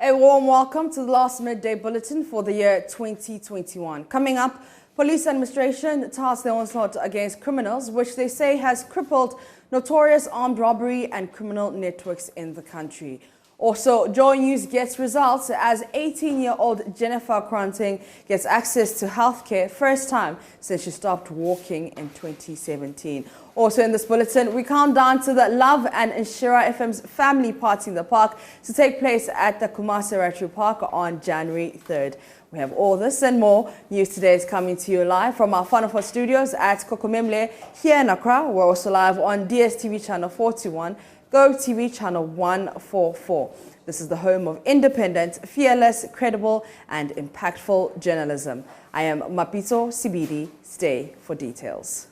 A warm welcome to the last midday bulletin for the year 2021. Coming up, police administration tasked the onslaught against criminals, which they say has crippled notorious armed robbery and criminal networks in the country. Also, Joy News gets results as 18-year-old Jennifer Kranting gets access to healthcare first time since she stopped walking in 2017. Also in this bulletin, we count down to the Love and Inshira FM's family party in the park to take place at the Kumasi Retro Park on January 3rd. We have all this and more. News Today is coming to you live from our Fanafo studios at Kokomemle here in Accra. We're also live on DSTV channel 41. Go TV channel 144. This is the home of independent, fearless, credible, and impactful journalism. I am Mapito Sibidi. Stay for details.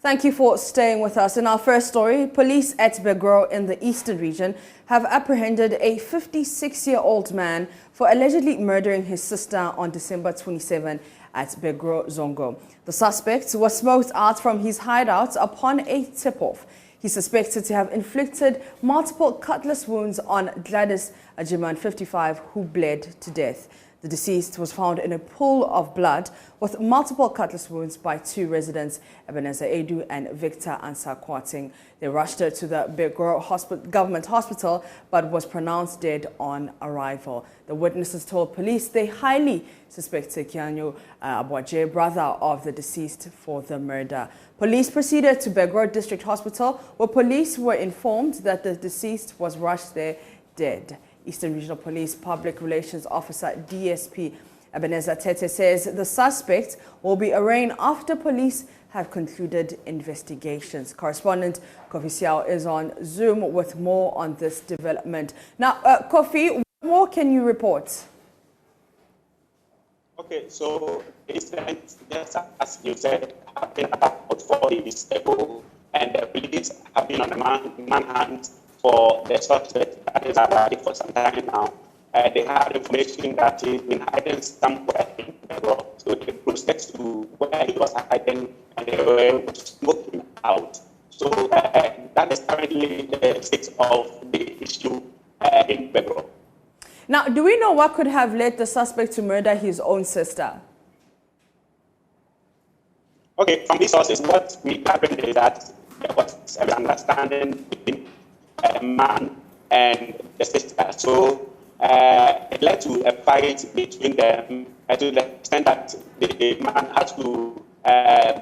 Thank you for staying with us. In our first story, police at Begro in the eastern region have apprehended a 56-year-old man for allegedly murdering his sister on December 27 at Begro Zongo. The suspect was smoked out from his hideout upon a tip-off. He's suspected to have inflicted multiple cutlass wounds on Gladys Ajiman, 55, who bled to death. The deceased was found in a pool of blood with multiple cutlass wounds by two residents, Ebenezer Edu and Victor Ansah Kwating. They rushed her to the Begro government hospital but was pronounced dead on arrival. The witnesses told police they highly suspected Kianyo Abwaje, brother of the deceased, for the murder. Police proceeded to Begro District Hospital, where police were informed that the deceased was rushed there dead. Eastern Regional Police Public Relations Officer DSP Ebenezer Tete says the suspect will be arraigned after police have concluded investigations. Correspondent Kofi Siao is on Zoom with more on this development. Now, Kofi, what more can you report? Okay, so the incident, just as you said, happened about 4 days ago, and the police have been on a manhunt for the suspect that is arrived for some time now. They have information that he's been hiding somewhere in the road. So they proceeded to where he was hiding and they were able to smoke him out. So that is currently the state of the issue in Bedrock. Now, do we know what could have led the suspect to murder his own sister? Okay, from these sources, what we happened is that there was an understanding between a man and the sister. So it led to a fight between them to the extent that the man had to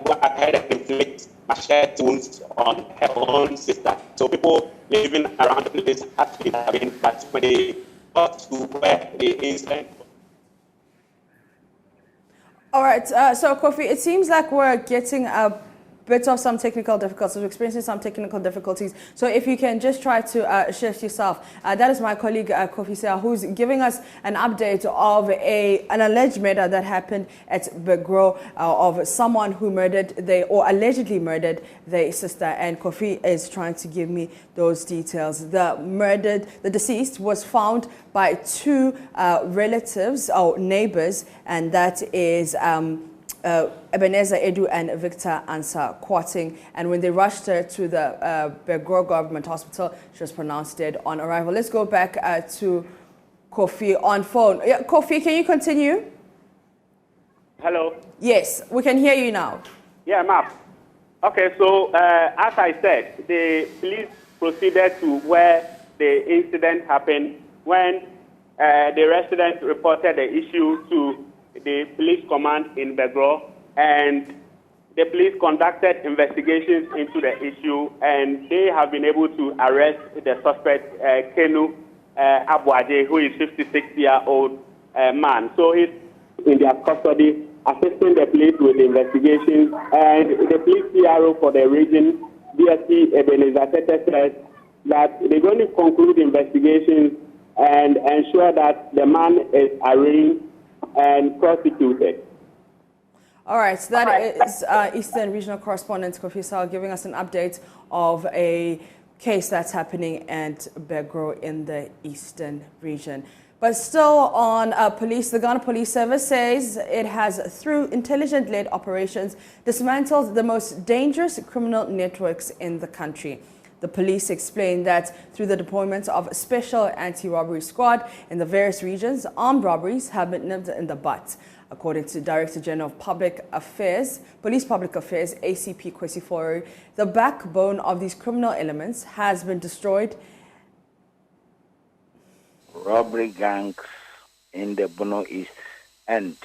go ahead and inflict machete wounds on her own sister. So people living around the place had been having that when they got to where the incident. All right, so Kofi, it seems like we're getting a bit of some technical difficulties, we're experiencing some technical difficulties. So if you can just try to shift yourself. That is my colleague Kofi Siao, who's giving us an update of an alleged murder that happened at Begro of someone who allegedly murdered their sister. And Kofi is trying to give me those details. The deceased was found by two relatives or neighbors, and that is Ebenezer Edu and Victor Ansah Kwating, and when they rushed her to the Begro Government Hospital, she was pronounced dead on arrival. Let's go back to Kofi on phone. Yeah, Kofi, can you continue? Hello. Yes, we can hear you now. Yeah, Map. Okay, so as I said, the police proceeded to where the incident happened when the resident reported the issue to the police command in Begro, and the police conducted investigations into the issue, and they have been able to arrest the suspect, Kenu Abwaje, who is 56-year-old man. So he's in their custody, assisting the police with the investigations, and the police PRO for the region, DSP Ebenezer Tete, says that they're going to conclude investigations and ensure that the man is arraigned and prosecuted. All right, so that is Eastern Regional Correspondent Kofi Sal giving us an update of a case that's happening at Begro in the Eastern region. But still on police, the Ghana Police Service says it has, through intelligent-led operations, dismantled the most dangerous criminal networks in the country. The police explained that through the deployment of a special anti-robbery squad in the various regions, armed robberies have been nipped in the butt. According to Director General of Public Affairs, Police Public Affairs, ACP Kwesifori, the backbone of these criminal elements has been destroyed. Robbery gangs in the Bono East and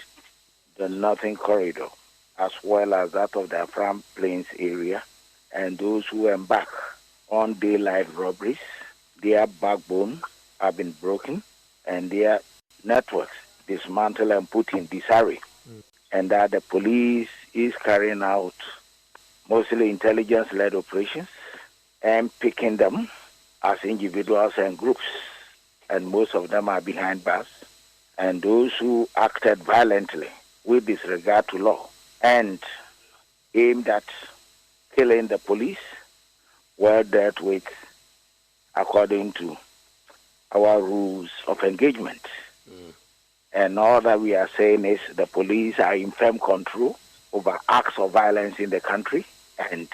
the Northern Corridor, as well as that of the Afram Plains area, and those who embark on daylight robberies, their backbone have been broken and their networks dismantled and put in disarray. And that the police is carrying out mostly intelligence-led operations and picking them as individuals and groups. And most of them are behind bars. And those who acted violently with disregard to law and aimed at killing the police were dealt with according to our rules of engagement. And all that we are saying is the police are in firm control over acts of violence in the country, and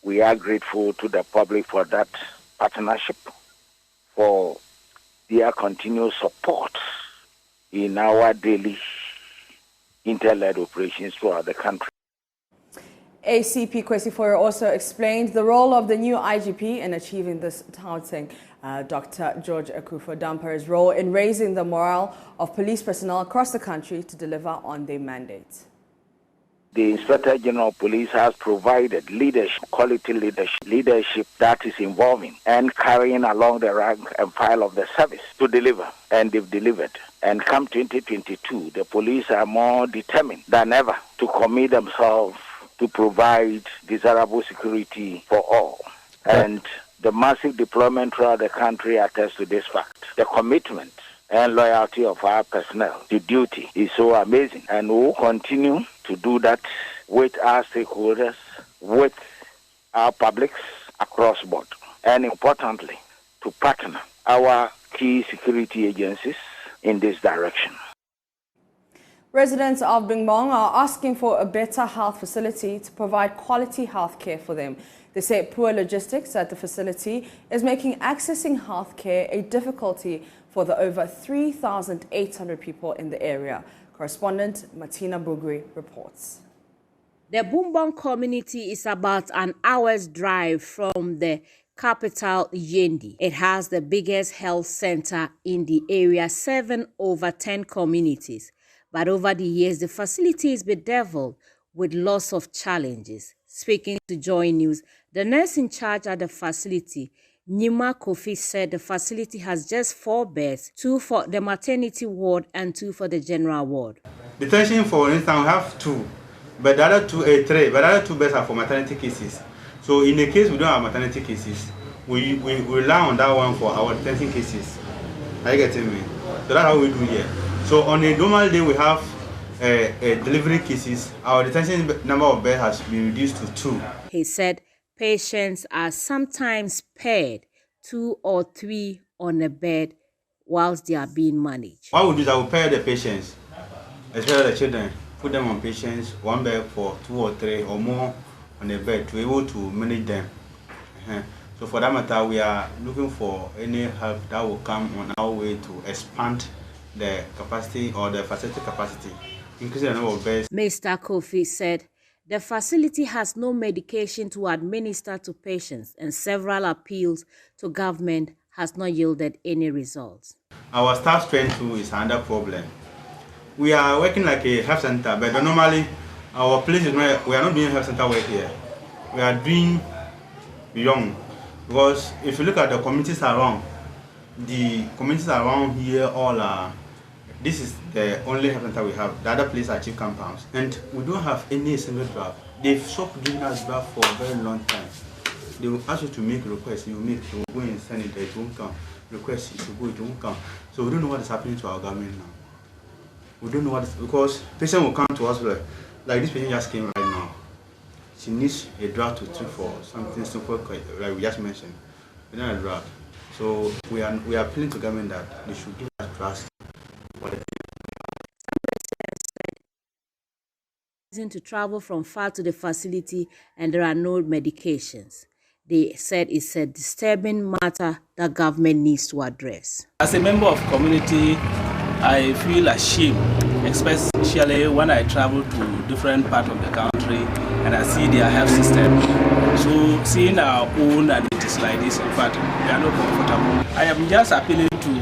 we are grateful to the public for that partnership, for their continued support in our daily intel-led operations throughout the country. ACP Kwesifori also explained the role of the new IGP in achieving this touting. Dr. George Akufo-Dampier's role in raising the morale of police personnel across the country to deliver on their mandate. The Inspector General of Police has provided leadership, quality leadership that is involving and carrying along the rank and file of the service to deliver, and they've delivered. And come 2022, the police are more determined than ever to commit themselves to provide desirable security for all. And the massive deployment throughout the country attests to this fact. The commitment and loyalty of our personnel to duty is so amazing, and we will continue to do that with our stakeholders, with our publics across board, and importantly, to partner our key security agencies in this direction. Residents of Bimbong are asking for a better health facility to provide quality health care for them. They say poor logistics at the facility is making accessing health care a difficulty for the over 3,800 people in the area. Correspondent Martina Bugri reports. The Bimbong community is about an hour's drive from the capital, Yendi. It has the biggest health center in the area, serving over 10 communities. But over the years, the facility is bedeviled with lots of challenges. Speaking to Joy News, the nurse in charge at the facility, Nima Kofi, said the facility has just 4 beds, 2 for the maternity ward and 2 for the general ward. Detention, for instance, we have 2, but the other 2, 3, but the other 2 beds are for maternity cases. So in the case we don't have maternity cases, we rely on that one for our detention cases. Are you getting me? So that's how we do here. So on a normal day we have delivery cases. Our detention number of beds has been reduced to 2. He said patients are sometimes paired 2 or 3 on a bed whilst they are being managed. What we do is I will pair the patients, especially the children, put them on patients, 1 bed for 2 or 3 or more on a bed to be able to manage them. So for that matter, we are looking for any help that will come on our way to expand the capacity or the facility capacity, increasing the number of beds. Mr. Kofi said the facility has no medication to administer to patients, and several appeals to government has not yielded any results. Our staff strength too is another problem. We are working like a health center, but normally our place is not, we are not doing health center work here. We are doing beyond, because if you look at the communities around here, all are. This is the only health center we have. The other places are cheap compounds, and we don't have any single draft. They've stopped doing that draft for a very long time. They will ask you to make requests, you make, you will go and send it, it won't come. Request, you will go, it won't come. So we don't know what is happening to our government now. We don't know what, because patient will come to us like this patient just came right now. She needs a drug to treat for something simple, like we just mentioned. We need a drug. So we are appealing to government that they should give us drugs. To travel from far to the facility and there are no medications. They said it's a disturbing matter that government needs to address. As a member of community, I feel ashamed, especially when I travel to different parts of the country and I see their health system. So seeing our own and it is like this, in fact, we are not comfortable. I am just appealing to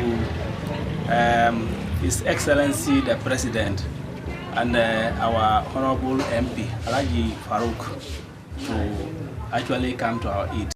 His Excellency the President and our Honorable MP, Alaji Farouk, to actually come to our aid.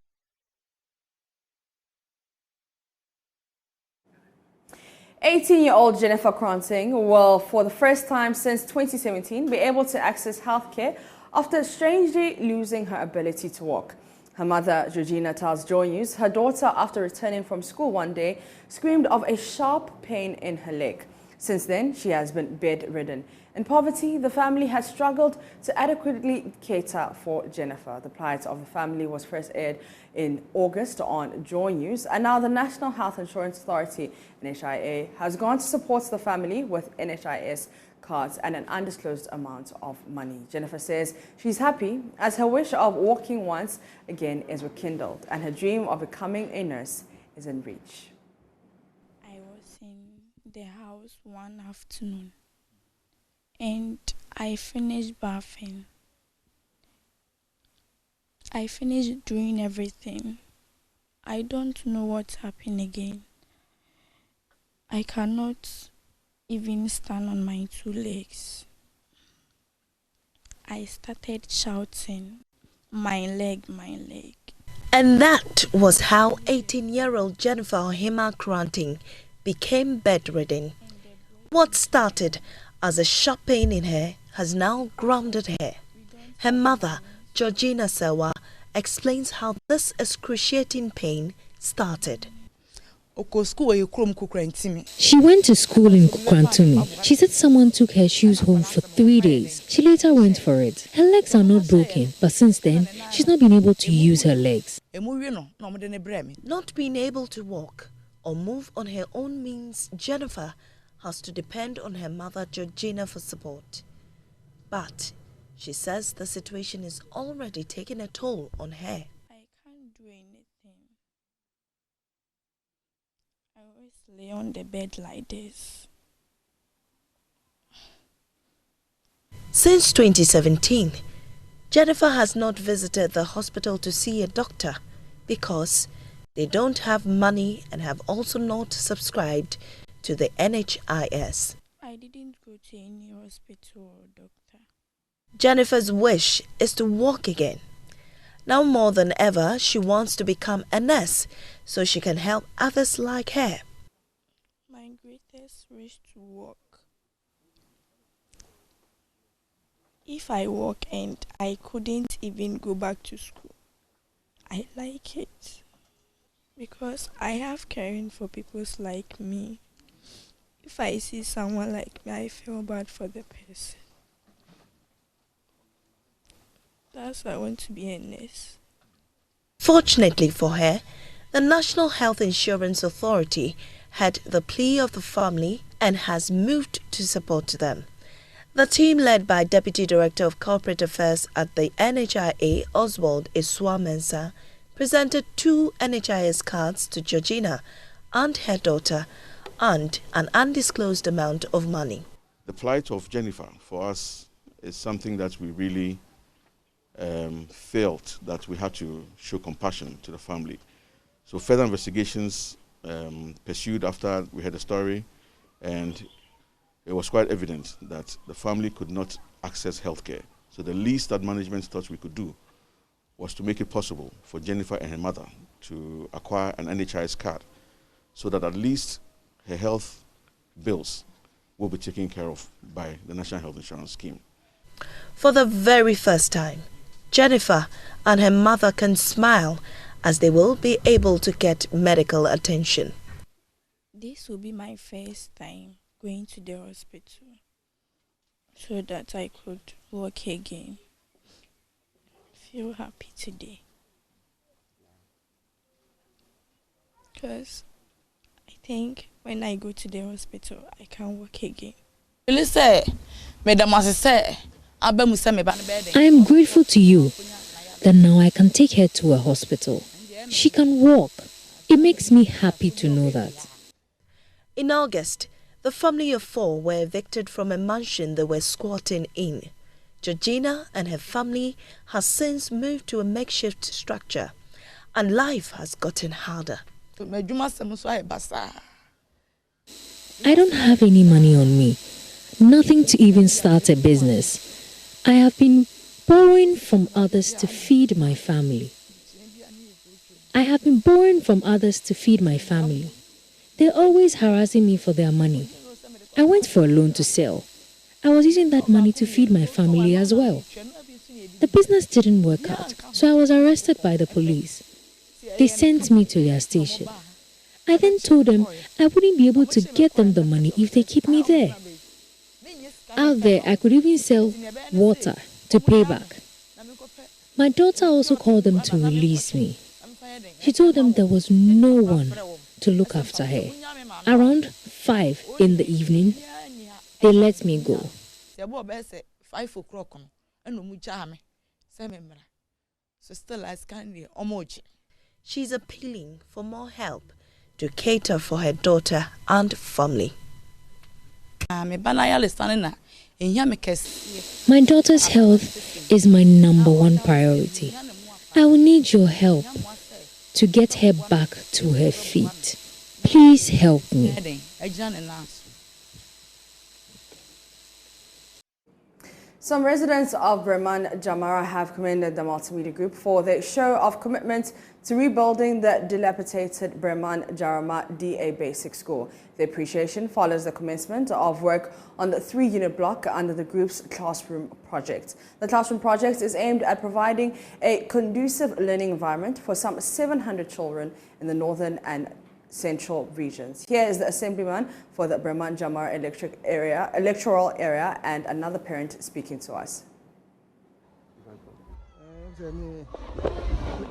"18-year-old Jennifer Cronting will, for the first time since 2017, be able to access healthcare after strangely losing her ability to walk. Her mother, Georgina, tells Joy News her daughter, after returning from school one day, screamed of a sharp pain in her leg. Since then, she has been bedridden. In poverty, the family has struggled to adequately cater for Jennifer. The plight of the family was first aired in August on Joy News, and now the National Health Insurance Authority, NHIA, has gone to support the family with NHIS cards and an undisclosed amount of money. Jennifer says she's happy as her wish of walking once again is rekindled and her dream of becoming a nurse is in reach. I was in the house one afternoon and I finished bathing. I finished doing everything. I don't know what's happened again. I cannot even stand on my two legs. I started shouting, my leg. And that was how 18-year-old Jennifer Ohima Cronting became bedridden. What started as a sharp pain in her has now grounded her. Her mother, Georgina Sewa, explains how this excruciating pain started. She went to school in Kukrantumi. She said someone took her shoes home for 3 days. She later went for it. Her legs are not broken, but since then, she's not been able to use her legs. Not being able to walk or move on her own means Jennifer has to depend on her mother Georgina for support. But she says the situation is already taking a toll on her. I can't do anything. I always lay on the bed like this. Since 2017, Jennifer has not visited the hospital to see a doctor because they don't have money and have also not subscribed to the NHIS. I didn't go to any hospital or doctor. Jennifer's wish is to walk again. Now more than ever, she wants to become a nurse so she can help others like her. My greatest wish to walk. If I walk and I couldn't even go back to school, I like it because I have caring for people like me. If I see someone like me, I feel bad for the person. That's why I want to be a nurse. Fortunately for her, the National Health Insurance Authority heard the plea of the family and has moved to support them. The team, led by Deputy Director of Corporate Affairs at the NHIA, Oswald Iswamensa, presented 2 NHIS cards to Georgina and her daughter and an undisclosed amount of money. The plight of Jennifer for us is something that we really felt that we had to show compassion to the family. So further investigations pursued after we heard the story, and it was quite evident that the family could not access healthcare. So the least that management thought we could do was to make it possible for Jennifer and her mother to acquire an NHIS card so that at least her health bills will be taken care of by the National Health Insurance Scheme. For the very first time, Jennifer and her mother can smile as they will be able to get medical attention. This will be my first time going to the hospital. so that I could walk again. Feel happy today. Because I think when I go to the hospital, I can walk again. I am grateful to you that now I can take her to a hospital. She can walk. It makes me happy to know that. In August, the family of 4 were evicted from a mansion they were squatting in. Georgina and her family has since moved to a makeshift structure, and life has gotten harder. I don't have any money on me, nothing to even start a business. I have been borrowing from others to feed my family. They're always harassing me for their money. I went for a loan to sell. I was using that money to feed my family as well. The business didn't work out, so I was arrested by the police. They sent me to their station. I then told them I wouldn't be able to get them the money if they keep me there. Out there, I could even sell water to pay back. My daughter also called them to release me. She told them there was no one to look after her. Around 5 in the evening, they let me go. 5 o'clock. She's appealing for more help to cater for her daughter and family. My daughter's health is my #1 priority. I will need your help to get her back to her feet. Please help me. Some residents of Breman Jamara have commended the multimedia group for their show of commitment to rebuilding the dilapidated Breman Jarama DA Basic School. The appreciation follows the commencement of work on the 3-unit block under the group's classroom project. The classroom project is aimed at providing a conducive learning environment for some 700 children in the northern and central regions. Here is the assemblyman for the Breman Jamara electoral area and another parent speaking to us.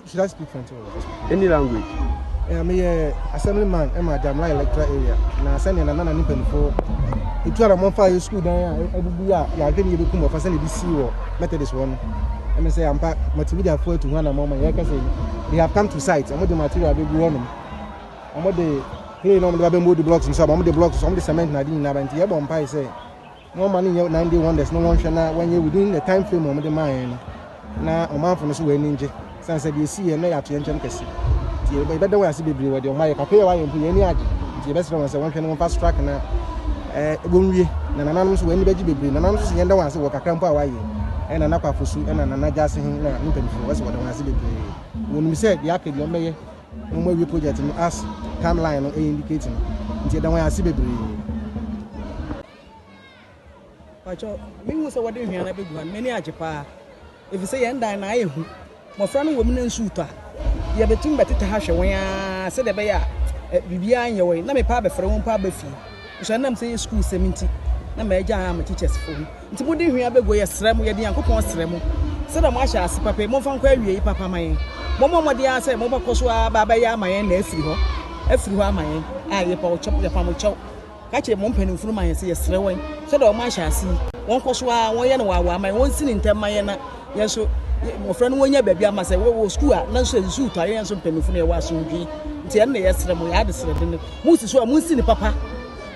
Should I speak French? Any language? I'm a assemblyman in my Jamara electoral area. Now, I send in another nippon for it. You are a month school there. You are getting you become a facility or Methodist one. And I say, I'm back multimedia for to 1 moment. Like I say, they have come to site. I'm with the material they go on. I'm with the clean on the blocks and some of the blocks, some of the cement. I didn't have any bumpy say. No money, 91, there's no one when you're within the time frame of the mine. Now, a man from the Sway Ninja, since you see a layer to enter Cassie. You better way I see baby with your my pay away and put any age. The best one was a 1 can fast track and Bunry, and anonymous when the baby, and anonymous and the ones who work a camp away. And an upper for suit and an adjusting him for us what I was when we said the arcade, your mayor, no more we project in us timeline or indicating until the way I see baby. But you was what you hear, many are Japan. If you say, and I, my friend woman and shooter, you have a team better to hash away. I said, Bibia in your way, not a pub for one pub fee. You shall not say school 70. Na major am teachers phone. Nti mo de hwia bego ye srem ye de yankopon srem. Se da mo ahya ase papa mo fa nkwa awie papa mayen. Mo mo de ase mo bakoso baba ya mayen na afiri ho. Afiri ho amayen. A ye pa o chop ye pa mo chop. Ka che mo mpanimfuru mayen se ye sre wan. Se da mo ahya ase won koso won ye na wa amayen won sini ntem mayen na ye so mo fra no wonya babia ma se wo school a na so su to ye so mpanimfuru ye wa so ndwi. Nti en na ye sre mo ya de sre de mo si so a mo sini papa.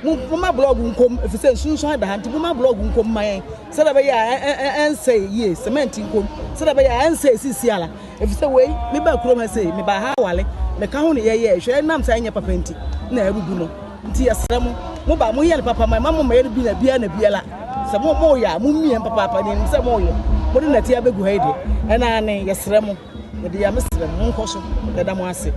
Mama blog unkom if you say sunsun da hanti mama blog unkom mayen say da be ya en say ye cement unkom say da be ya en say sisi ala if you say we me ba kuro ma say me ba ha wale me ka ho ne ye hwe nam say anya papa nti na abubu no nti yesrem mo ba mo ye papa mama mo ye bi na bia na biala say mo ya mo mie papa ni say mo ye mo de na ti abegu ha ide na ne yesrem me de ya mesrem mo nkoso da mo ase.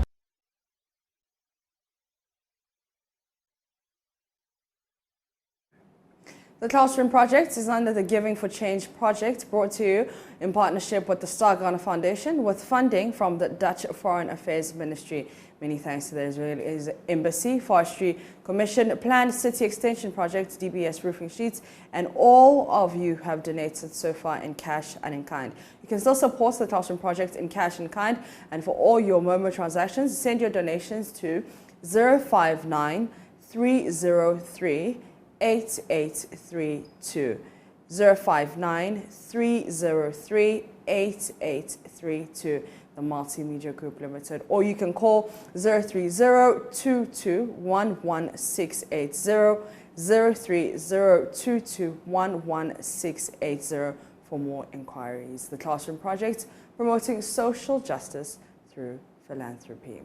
The Classroom Project is under the Giving for Change project brought to you in partnership with the Star Ghana Foundation with funding from the Dutch Foreign Affairs Ministry. Many thanks to the Israeli Embassy, Forestry Commission, Planned City Extension Project, DBS roofing sheets, and all of you have donated so far in cash and in kind. You can still support the Classroom Project in cash and kind, and for all your Momo transactions, send your donations to 059 303 8832. 059 303 8832. The Multimedia Group Limited, or you can call 03022111680, 03022111680 for more inquiries. The Classroom Project, promoting social justice through philanthropy.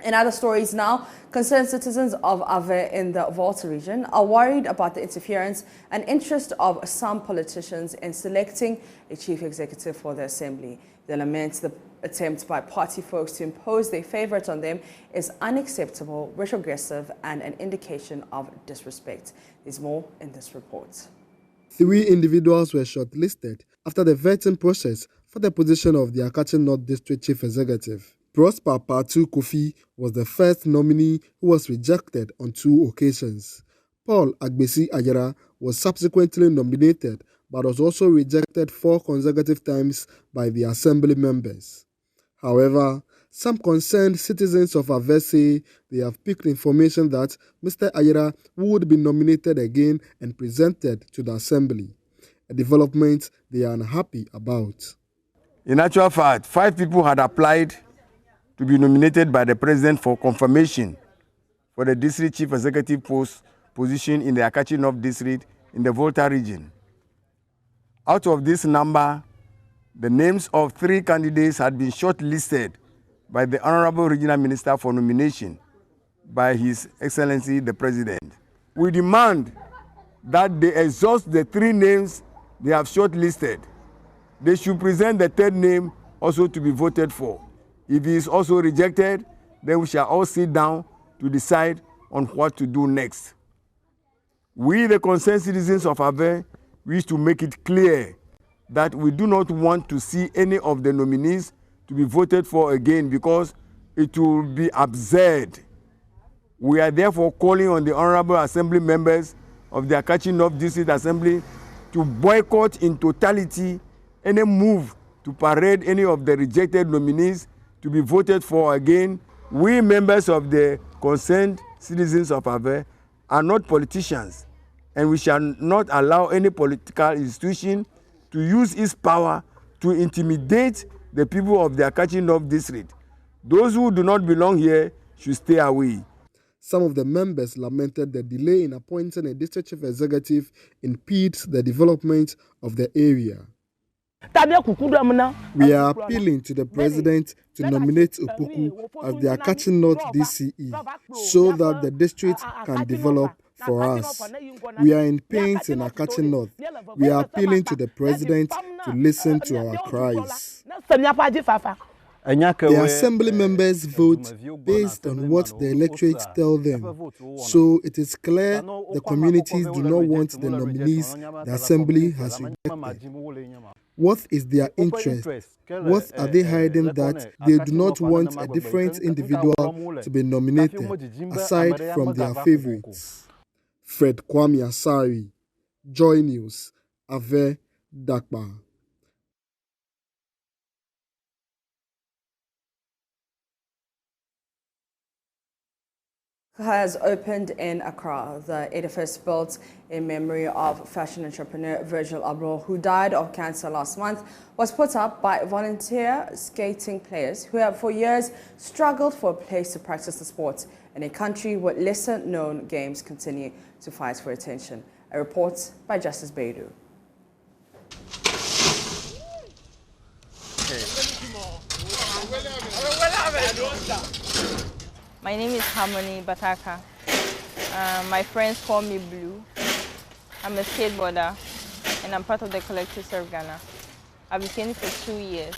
In other stories now, concerned citizens of Ave in the Volta region are worried about the interference and interest of some politicians in selecting a chief executive for the assembly. They lament the attempt by party folks to impose their favorite on them is unacceptable, retrogressive, and an indication of disrespect. There's more in this report. 3 individuals were shortlisted after the vetting process for the position of the Akachi North District Chief Executive. Prosper Patu Kofi was the first nominee who was rejected on 2 occasions. Paul Agbesi Ayara was subsequently nominated but was also rejected 4 consecutive times by the assembly members. However, some concerned citizens of Ave say they have picked information that Mr. Ayara would be nominated again and presented to the assembly, a development they are unhappy about. In actual fact, 5 people had applied to be nominated by the president for confirmation for the district chief executive position in the Akachi North District in the Volta region. Out of this number, the names of 3 candidates had been shortlisted by the Honorable Regional Minister for nomination by His Excellency the President. We demand that they exhaust the 3 names they have shortlisted. They should present the 3rd name also to be voted for. If he is also rejected, then we shall all sit down to decide on what to do next. We, the concerned citizens of Ave, wish to make it clear that we do not want to see any of the nominees to be voted for again because it will be absurd. We are therefore calling on the Honorable Assembly members of the Akachi North District Assembly to boycott in totality any move to parade any of the rejected nominees to be voted for again. We members of the concerned citizens of Ave are not politicians, and we shall not allow any political institution to use its power to intimidate the people of the Akachi North District. Those who do not belong here should stay away. Some of the members lamented the delay in appointing a district chief executive impedes the development of the area. We are appealing to the president to nominate Opoku as the Akachi North DCE so that the district can develop for us. We are in pains in Akachi North. We are appealing to the president to listen to our cries. The assembly members vote based on what the electorates tell them. So it is clear the communities do not want the nominees the assembly has rejected. What is their interest? What are they hiding that they do not want a different individual to be nominated aside from their favorites? Fred Kwame Asari, Joy News, Ave, Dakba. Has opened in Accra. The edifice, built in memory of fashion entrepreneur Virgil Abloh, who died of cancer last month, was put up by volunteer skating players who have for years struggled for a place to practice the sport in a country where lesser-known games continue to fight for attention. A report by Justice Beidu. My name is Harmony Bataka. My friends call me Blue. I'm a skateboarder and I'm part of the collective Serve Ghana. I've been skating for 2 years.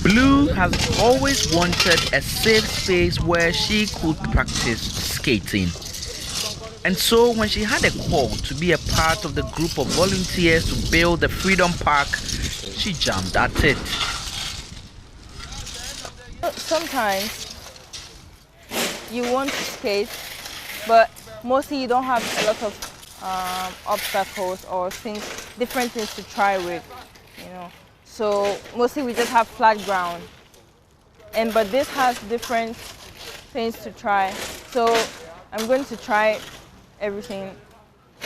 Blue has always wanted a safe space where she could practice skating. And so when she had a call to be a part of the group of volunteers to build the Freedom Park, she jumped at it. Sometimes you want to skate, but mostly you don't have a lot of obstacles or different things to try with, you know. So mostly we just have flat ground, but this has different things to try. So I'm going to try everything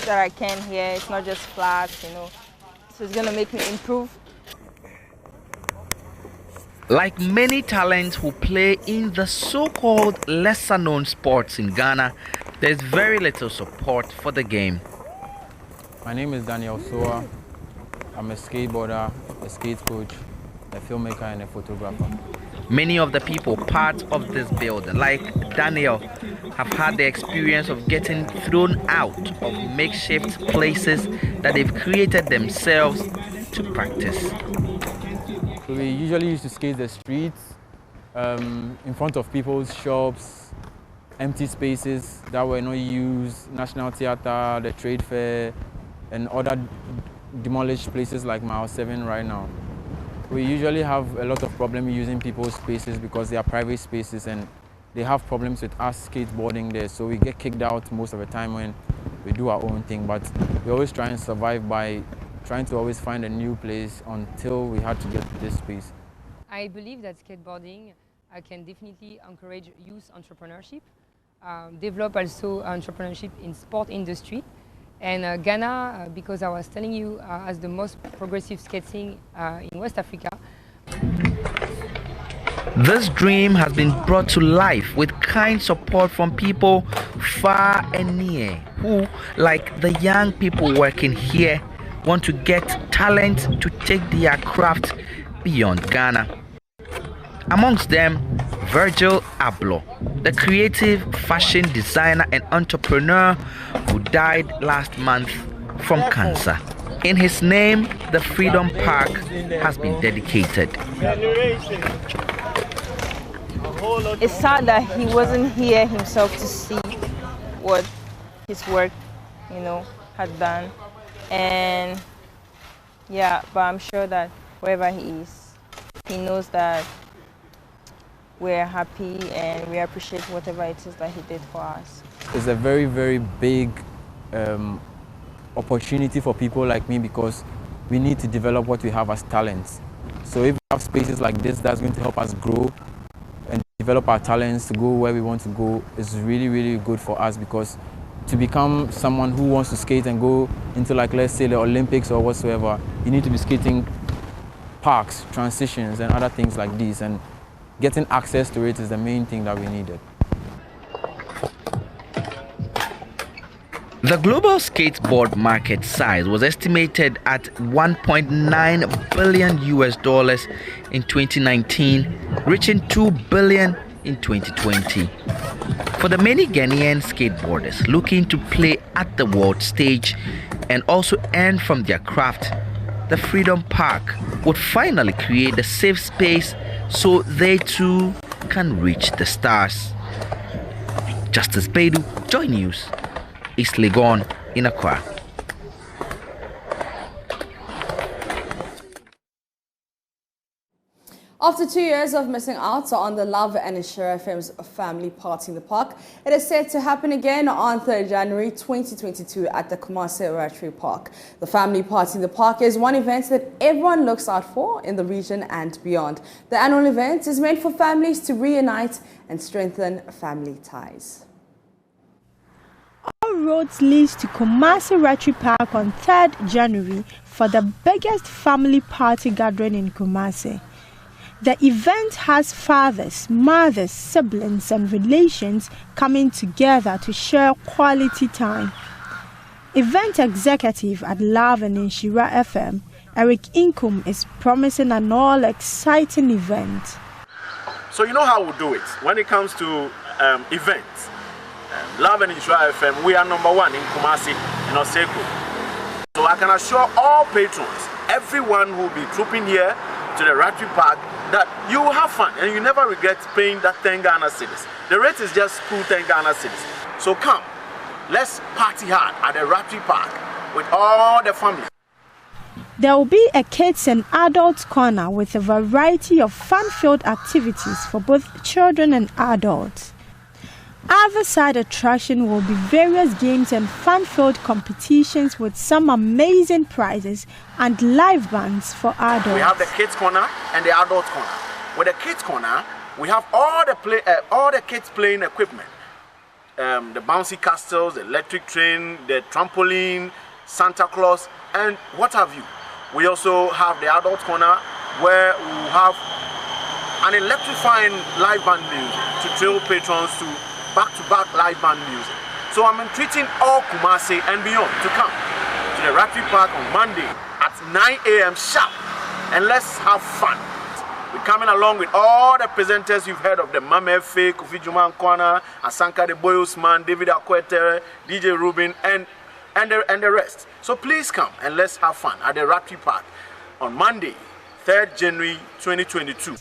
that I can here. It's not just flat, you know. So it's going to make me improve. Like many talents who play in the so-called lesser-known sports in Ghana, there's very little support for the game. My name is Daniel Soa. I'm a skateboarder, a skate coach, a filmmaker, and a photographer. Many of the people part of this building, like Daniel, have had the experience of getting thrown out of makeshift places that they've created themselves to practice. We usually used to skate the streets, in front of people's shops, empty spaces that were not used, National Theatre, the Trade Fair, and other demolished places like Mile 7 right now. We usually have a lot of problems using people's spaces because they are private spaces and they have problems with us skateboarding there, so we get kicked out most of the time when we do our own thing, but we always try and survive by trying to always find a new place until we had to get this space. I believe that skateboarding can definitely encourage youth entrepreneurship, develop also entrepreneurship in sport industry. And Ghana, because I was telling you, has the most progressive skating in West Africa. This dream has been brought to life with kind support from people far and near who, like the young people working here, want to get talent to take their craft beyond Ghana. Amongst them, Virgil Ablo, the creative fashion designer and entrepreneur who died last month from cancer. In his name, the Freedom Park has been dedicated. It's sad that he wasn't here himself to see what his work, you know, had done. And yeah, but I'm sure that wherever he is, he knows that we're happy and we appreciate whatever it is that he did for us. It's a very, very big opportunity for people like me because we need to develop what we have as talents. So if we have spaces like this, that's going to help us grow and develop our talents to go where we want to go. Is really, really good for us because to become someone who wants to skate and go into, like, let's say the Olympics or whatsoever, you need to be skating parks, transitions and other things like this, and getting access to it is the main thing that we needed. The global skateboard market size was estimated at $1.9 billion in 2019, reaching $2 billion in 2020. For the many Ghanaian skateboarders looking to play at the world stage and also earn from their craft, the Freedom Park would finally create a safe space so they too can reach the stars. Justice Bedu, Joy News, East Legon in Accra. After 2 years of missing out on the Love and Insure FM's family party in the park, it is set to happen again on 3rd January 2022 at the Kumasi Rotary Park. The family party in the park is one event that everyone looks out for in the region and beyond. The annual event is meant for families to reunite and strengthen family ties. All roads lead to Kumasi Rotary Park on 3rd January for the biggest family party gathering in Kumasi. The event has fathers, mothers, siblings and relations coming together to share quality time. Event executive at Love and Inshira FM, Eric Inkum, is promising an all-exciting event. So you know how we do it when it comes to events. Love and Inshira FM, we are #1 in Kumasi and Oseko. So I can assure all patrons, everyone who will be trooping here to the Rotary Park, that you will have fun and you never regret paying that 10 Ghana cedis. The rate is just cool 10 Ghana cedis. So come, let's party hard at the Rotary Park with all the family. There will be a kids and adults corner with a variety of fun-filled activities for both children and adults. other side attraction will be various games and fun-filled competitions with some amazing prizes and live bands for adults. We have the kids corner and the adult corner. With the kids corner, we have all the kids playing equipment. The bouncy castles, the electric train, the trampoline, Santa Claus, and what have you. We also have the adult corner where we have an electrifying live band music to thrill patrons to back-to-back live band music. So I'm entreating all Kumasi and beyond to come to the Rugby Park on Monday at 9 a.m. sharp, and let's have fun. We're coming along with all the presenters you've heard of, the Mame Fe, Kofi Juma Nkwana, Asanka the Boy Usman, David Akwete, DJ Rubin, and the rest. So please come and let's have fun at the Rugby Park on Monday, 3rd January 2022.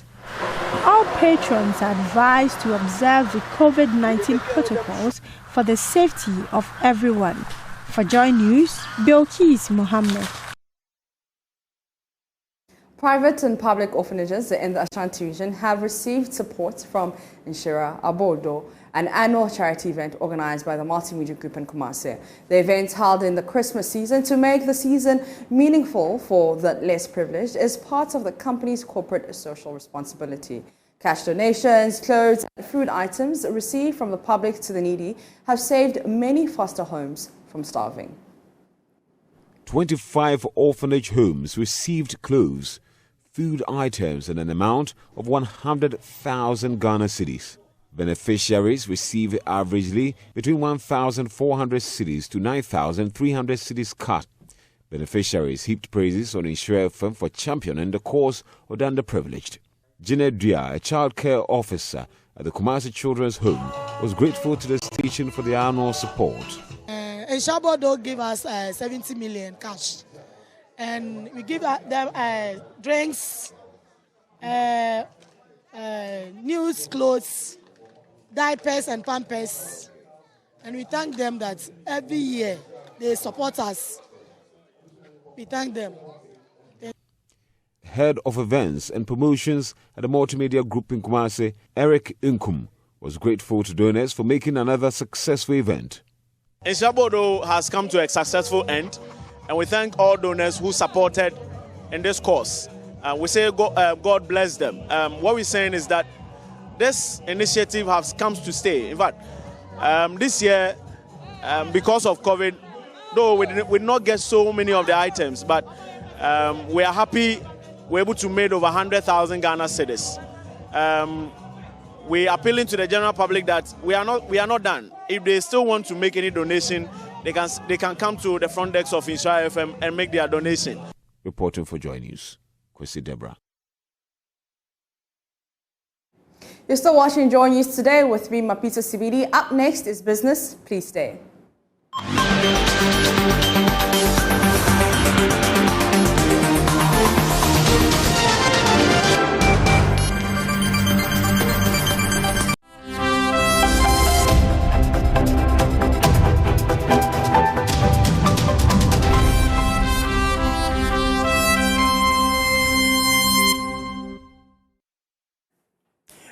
All patrons are advised to observe the COVID-19 protocols for the safety of everyone. For Joy News, Bilkis Mohammed. Private and public orphanages in the Ashanti region have received support from Inshira Abodo, an annual charity event organized by the Multimedia Group in Kumasi. The event, held in the Christmas season to make the season meaningful for the less privileged, is part of the company's corporate social responsibility. Cash donations, clothes, and food items received from the public to the needy have saved many foster homes from starving. 25 orphanage homes received clothes, food items in an amount of 100,000 Ghana cedis. Beneficiaries receive averagely between 1,400 cedis to 9,300 cedis cut. Beneficiaries heaped praises on Insure FM for championing the cause of the underprivileged. Janet Dia, a child care officer at the Kumasi Children's Home, was grateful to the station for the annual support. Enshabodo give us 70 million cash, and we give them drinks, news, clothes, diapers and pampers, and we thank them that every year they support us. We thank them. Head of Events and Promotions at the Multimedia Group in Kumasi, Eric Inkum, was grateful to donors for making another successful event. Enshabodo has come to a successful end, and we thank all donors who supported in this cause. We say God bless them. What we're saying is that this initiative has come to stay. In fact, this year, because of COVID, though we did not get so many of the items, but we are happy we're able to make over 100,000 Ghana cedis. We are appealing to the general public that we are not done. If they still want to make any donation, they can come to the front desk of Insure FM and make their donation. Reporting for Joy News, Kwesi Debra. You're still watching Joy News Today with me, Mapito Sibidi. Up next is business. Please stay.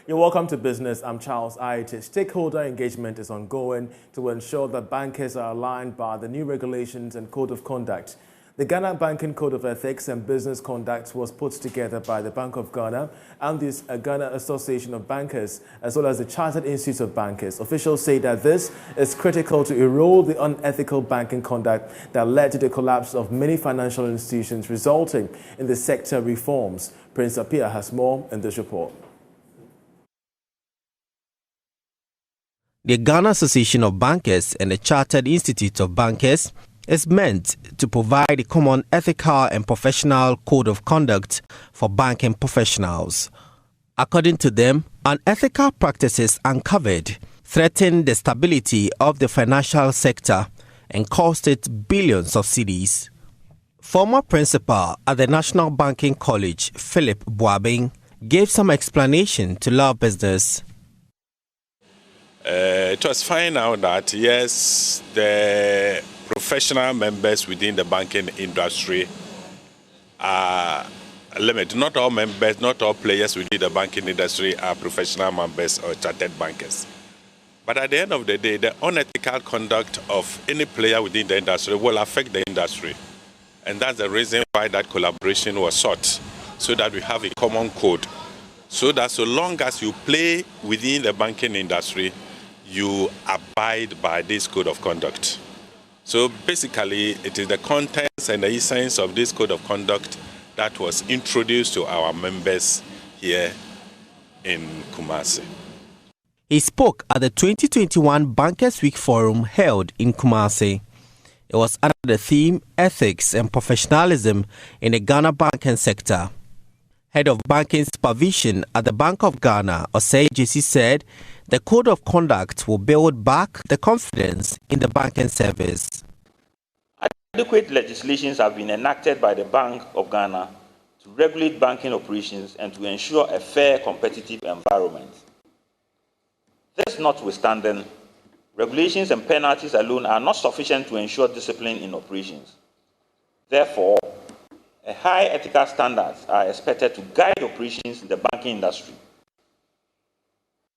You're welcome to Business. I'm Charles Ayete. Stakeholder engagement is ongoing to ensure that bankers are aligned by the new regulations and code of conduct. The Ghana Banking Code of Ethics and Business Conduct was put together by the Bank of Ghana and the Ghana Association of Bankers, as well as the Chartered Institute of Bankers. Officials say that this is critical to erode the unethical banking conduct that led to the collapse of many financial institutions, resulting in the sector reforms. Prince Apia has more in this report. The Ghana Association of Bankers and the Chartered Institute of Bankers is meant to provide a common ethical and professional code of conduct for banking professionals. According to them, unethical practices uncovered threaten the stability of the financial sector and cost it billions of cedis. Former principal at the National Banking College, Philip Boabing, gave some explanation to Law Business. It was found out that, yes, the professional members within the banking industry are limited. Not all members, not all players within the banking industry are professional members or chartered bankers. But at the end of the day, the unethical conduct of any player within the industry will affect the industry. And that's the reason why that collaboration was sought, so that we have a common code. So that so long as you play within the banking industry, you abide by this code of conduct. So basically, it is the contents and the essence of this code of conduct that was introduced to our members here in Kumasi. He spoke at the 2021 Bankers Week Forum held in Kumasi. It was under the theme Ethics and Professionalism in the Ghana banking sector. Head of Banking Supervision at the Bank of Ghana, Osei JC, said the code of conduct will build back the confidence in the banking service. Adequate legislations have been enacted by the Bank of Ghana to regulate banking operations and to ensure a fair competitive environment. This notwithstanding, regulations and penalties alone are not sufficient to ensure discipline in operations. Therefore, high ethical standards are expected to guide operations in the banking industry.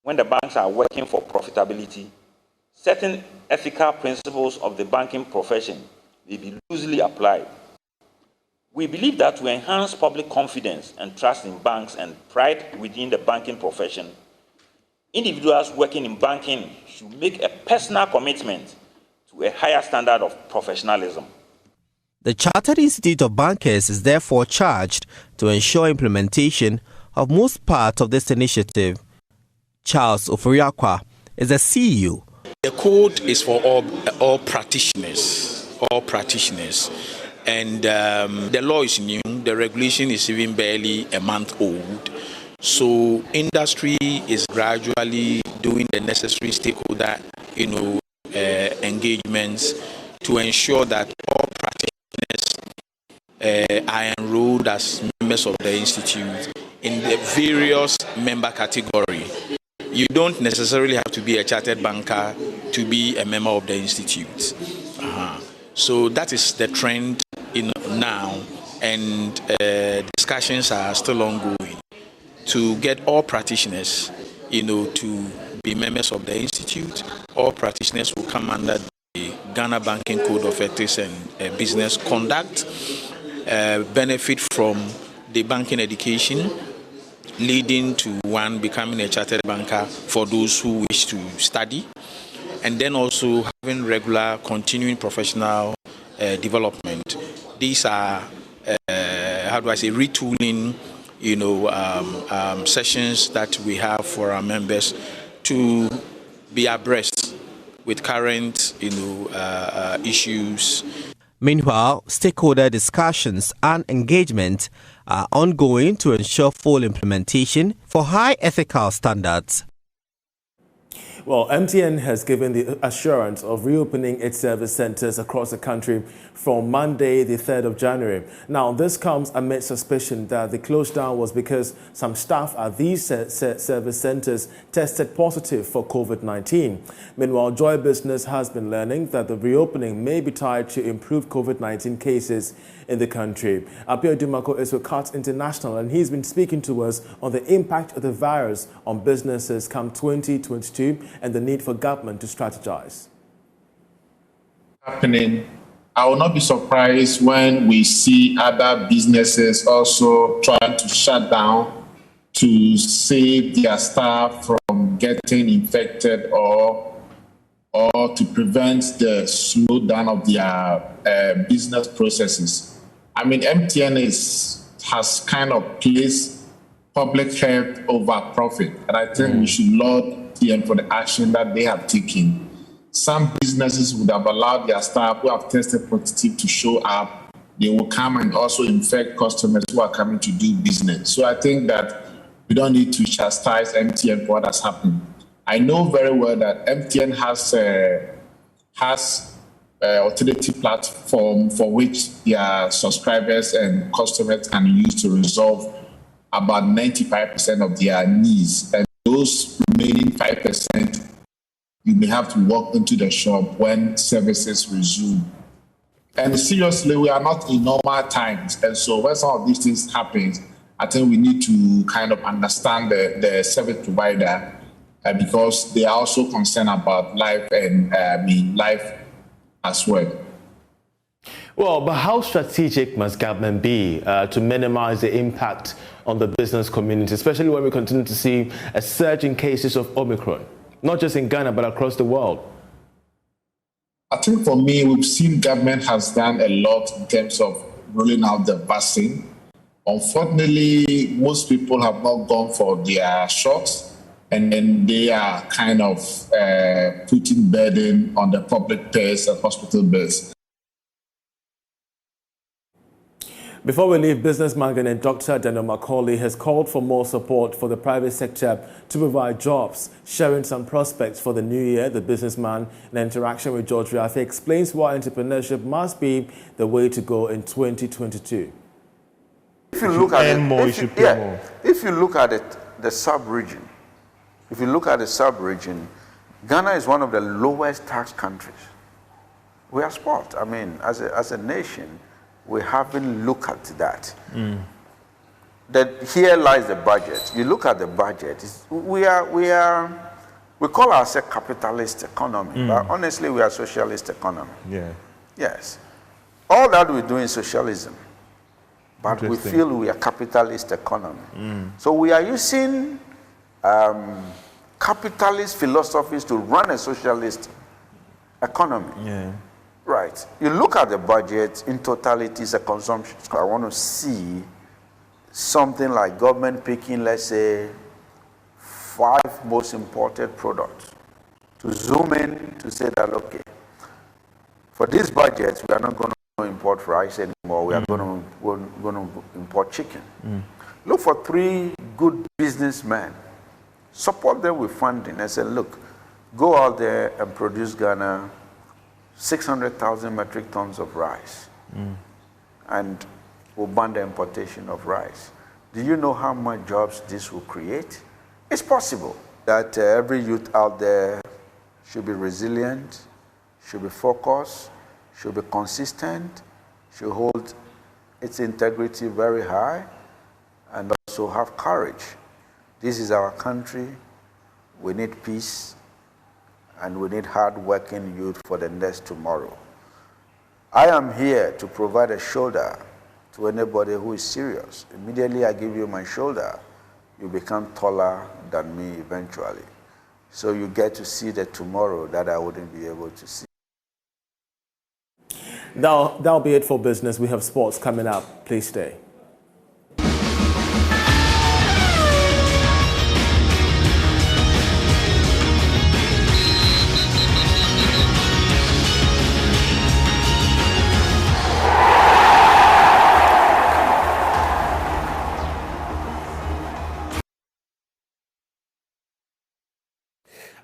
When the banks are working for profitability, certain ethical principles of the banking profession may be loosely applied. We believe that to enhance public confidence and trust in banks and pride within the banking profession, individuals working in banking should make a personal commitment to a higher standard of professionalism. The Chartered Institute of Bankers is therefore charged to ensure implementation of most parts of this initiative. Charles Oforiakwa is the CEO. The code is for all practitioners, and the law is new. The regulation is even barely a month old. So industry is gradually doing the necessary stakeholder, engagements to ensure that all practitioners are enrolled as members of the institute in the various member category. You don't necessarily have to be a chartered banker to be a member of the institute. So that is the trend now, and discussions are still ongoing to get all practitioners, to be members of the institute. All practitioners will come under the Ghana Banking Code of Ethics and Business Conduct, benefit from the banking education, leading to one becoming a chartered banker for those who wish to study, and then also having regular continuing professional development. These are, retooling, sessions that we have for our members to be abreast with current, issues. Meanwhile, stakeholder discussions and engagement are ongoing to ensure full implementation for high ethical standards. Well, MTN has given the assurance of reopening its service centers across the country from Monday, the 3rd of January. Now, this comes amid suspicion that the close down was because some staff at these service centers tested positive for COVID-19. Meanwhile, Joy Business has been learning that the reopening may be tied to improved COVID-19 cases in the country. Apio Dumako is with CART International, and he's been speaking to us on the impact of the virus on businesses come 2022 and the need for government to strategize. Happening, I will not be surprised when we see other businesses also trying to shut down to save their staff from getting infected or to prevent the slowdown of their business processes. I mean, MTN has kind of placed public health over profit, and I think we should laud them for the action that they have taken. Some businesses would have allowed their staff who have tested positive to show up. They will come and also infect customers who are coming to do business. So I think that we don't need to chastise MTN for what has happened. I know very well that MTN has alternative platform for which their subscribers and customers can use to resolve about 95% of their needs. And those remaining 5%, you may have to walk into the shop when services resume. And seriously, we are not in normal times. And so when some of these things happen, I think we need to kind of understand the service provider because they are also concerned about life and life as well. Well, but how strategic must government be to minimize the impact on the business community, especially when we continue to see a surge in cases of Omicron, not just in Ghana, but across the world? I think for me, we've seen government has done a lot in terms of rolling out the vaccine. Unfortunately, most people have not gone for their shots, and then they are kind of putting burden on the public payers and hospital bills. Before we leave, business magnate Dr. Daniel Macaulay has called for more support for the private sector to provide jobs. Sharing some prospects for the new year, the businessman, in interaction with George Riafe, explains why entrepreneurship must be the way to go in 2022. If you look at it, if you look at it, the sub-region, Ghana is one of the lowest tax countries. We are spoiled. I mean, as a nation, we haven't looked at that. Here lies the budget. You look at the budget. We call ourselves a capitalist economy, but honestly, we are a socialist economy. Yeah. Yes. All that we do is socialism, but we feel we are capitalist economy. So we are using capitalist philosophies to run a socialist economy. Yeah. Right. You look at the budget in totality, it's a consumption. So I want to see something like government picking, let's say, 5 most imported products to zoom in to say that, okay, for this budget, we are not going to import rice anymore. We are going to import chicken. Look for 3 good businessmen. Support them with funding and say, look, go out there and produce Ghana 600,000 metric tons of rice, and we'll ban the importation of rice. Do you know how much jobs this will create? It's possible that every youth out there should be resilient, should be focused, should be consistent, should hold its integrity very high, and also have courage. This is our country. We need peace. And we need hard-working youth for the next tomorrow. I am here to provide a shoulder to anybody who is serious. Immediately I give you my shoulder, you become taller than me eventually. So you get to see the tomorrow that I wouldn't be able to see. That'll be it for business. We have sports coming up. Please stay.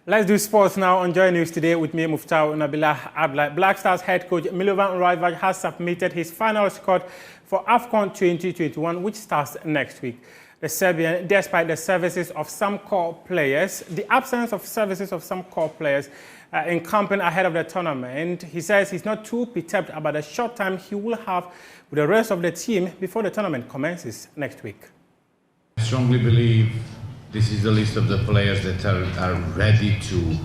Let's do sports now on Joy News today with me, Muftau Nabila Abla. Black Stars head coach Milovan Rajvaj has submitted his final squad for AFCON 2021, which starts next week. The Serbian, despite the services of some core players, the absence of services of some core players in camping ahead of the tournament, he says he's not too perturbed about the short time he will have with the rest of the team before the tournament commences next week. I strongly believe this is the list of the players that are ready to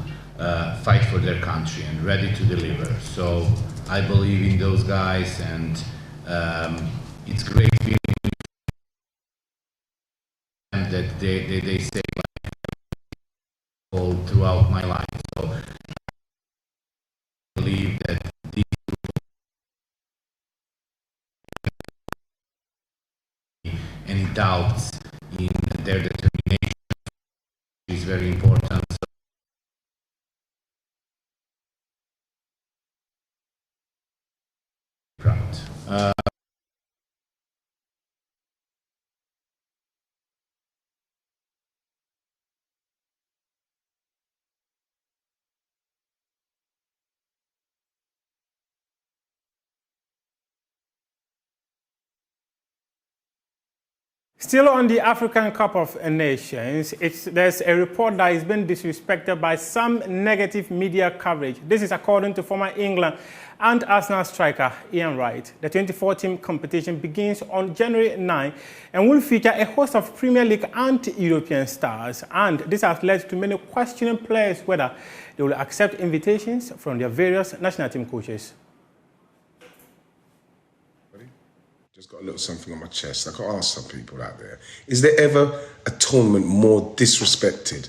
fight for their country and ready to deliver. So I believe in those guys, and it's great feeling that they say like all throughout my life. So I believe that any doubts in their determination is very important. Proud. Still on the African Cup of Nations, there's a report that is being disrespected by some negative media coverage. This is according to former England and Arsenal striker Ian Wright. The 24-team competition begins on January 9 and will feature a host of Premier League and European stars. And this has led to many questioning players whether they will accept invitations from their various national team coaches. Just got a little something on my chest. I got to ask some people out there. Is there ever a tournament more disrespected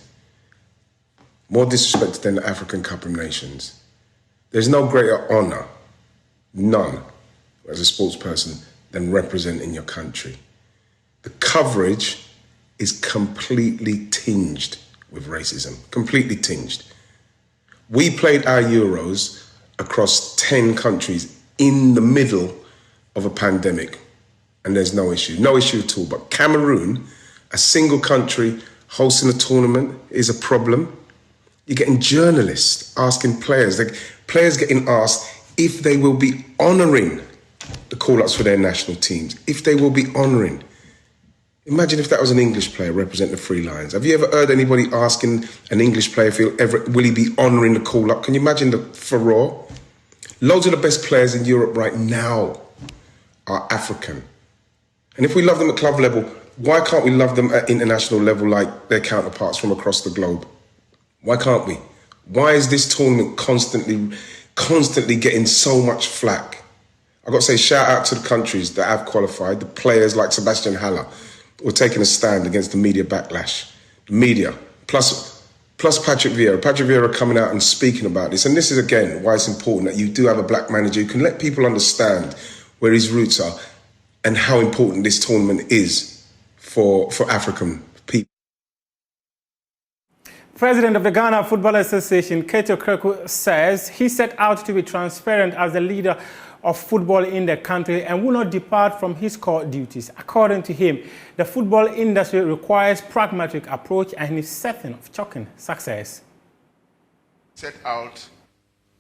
than the African Cup of Nations? There's no greater honour, none, as a sports person, than representing your country. The coverage is completely tinged with racism, completely tinged. We played our Euros across 10 countries in the middle of a pandemic, and there's no issue at all. But Cameroon, a single country hosting a tournament, is a problem. You're getting journalists asking players, players getting asked if they will be honouring the call-ups for their national teams, if they will be honouring. Imagine if that was an English player representing the Three Lions. Have you ever heard anybody asking an English player if will he be honouring the call-up? Can you imagine the furore? Loads of the best players in Europe right now are African. And if we love them at club level, why can't we love them at international level like their counterparts from across the globe? Why can't we? Why is this tournament constantly getting so much flack? I've got to say shout out to the countries that have qualified, the players like Sebastian Haller, who are taking a stand against the media backlash. The media, plus Patrick Vieira. Patrick Vieira coming out and speaking about this. And this is, again, why it's important that you do have a black manager who can let people understand where his roots are and how important this tournament is for African people. President of the Ghana Football Association, Keto Kreku, says he set out to be transparent as the leader of football in the country and will not depart from his core duties. According to him, the football industry requires pragmatic approach and is certain of choking success. Set out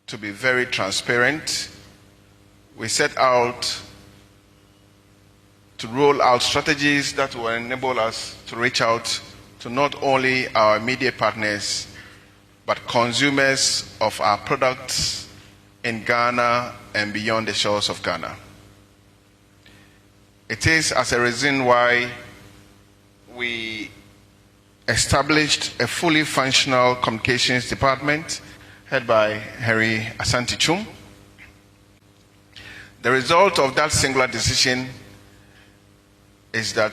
to be very transparent. We set out to roll out strategies that will enable us to reach out to not only our immediate partners, but consumers of our products in Ghana and beyond the shores of Ghana. It is as a reason why we established a fully functional communications department headed by Henry Asante-Chum. The result of that singular decision is that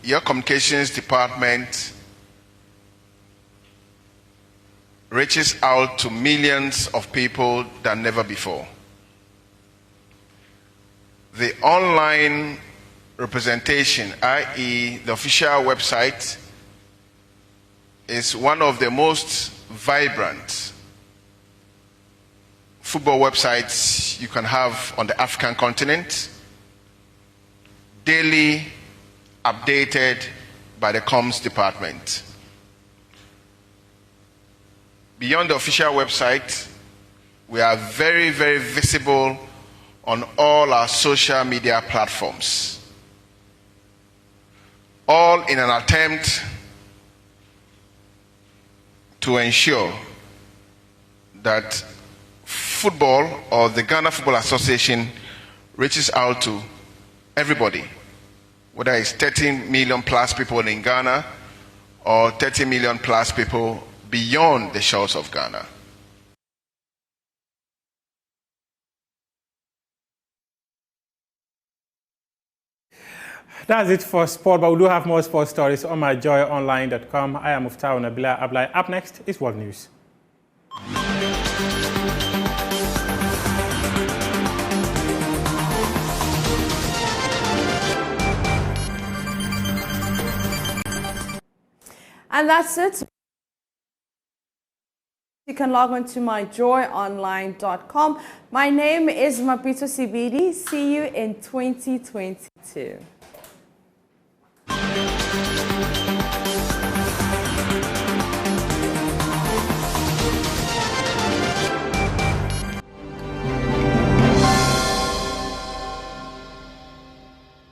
your communications department reaches out to millions of people than never before. The online representation, i.e. the official website, is one of the most vibrant football websites you can have on the African continent, daily updated by the comms department. Beyond the official website, we are very, very visible on all our social media platforms, all in an attempt to ensure that football, or the Ghana Football Association, reaches out to everybody, whether it's 13 million plus people in Ghana or 30 million plus people beyond the shores of Ghana. That's it for sport, but we do have more sports stories on myjoyonline.com. I am Muftau Nabila Ablai. Up next is World News. And that's it. You can log on to myjoyonline.com. My name is Mapito Sibidi. See you in 2022.